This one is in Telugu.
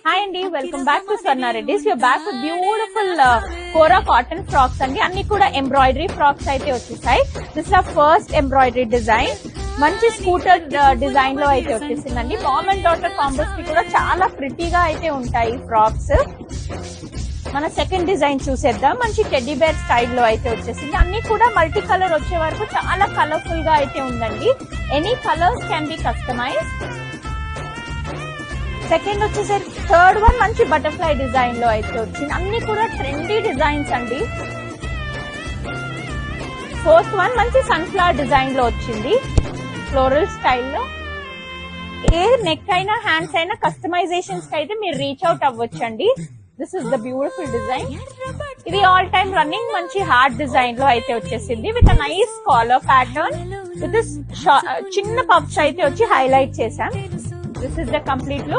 హాయ్ అండి, welcome back to Swarna Reddy's. You back with beautiful kora cotton frocks అండి. అన్ని కూడా ఎంబ్రాయిడరీ ఫ్రాక్స్ అయితే వచ్చేసాయి. This are first embroidery design. మంచి స్కూటర్ డిజైన్ లో అయితే వచ్చేసిందండి. మామ్ అండ్ డాటర్ కాంబోస్ కి కూడా చాలా ప్రిటీగా అయితే ఉంటాయి ఫ్రాక్స్. మన సెకండ్ డిజైన్ చూసేద్దాం. మంచి టెడ్డీ బేర్ స్టైల్లో అయితే వచ్చేసింది. అన్ని కూడా మల్టీ కలర్ వచ్చే వరకు చాలా కలర్ఫుల్ గా అయితే ఉందండి. Any colours can be customise. Second వచ్చేసరికి థర్డ్ వన్ మంచి బటర్ఫ్లై డిజైన్ లో అయితే వచ్చింది. అన్ని కూడా ట్రెండీ డిజైన్స్ అండి. ఫోర్త్ వన్ మంచి సన్ఫ్లవర్ డిజైన్ లో వచ్చింది, ఫ్లోరల్ స్టైల్లో. ఏ నెక్ అయినా హ్యాండ్స్ అయినా కస్టమైజేషన్స్ కి అయితే మీరు రీచ్ అవుట్ అవ్వచ్చండి. This is the beautiful design. ఇది ఆల్ టైమ్ రన్నింగ్ మంచి హార్ట్ డిజైన్ లో అయితే వచ్చేసింది with nice collar pattern with చిన్న పఫ్స్ అయితే వచ్చి హైలైట్ చేశాం. This is the complete look.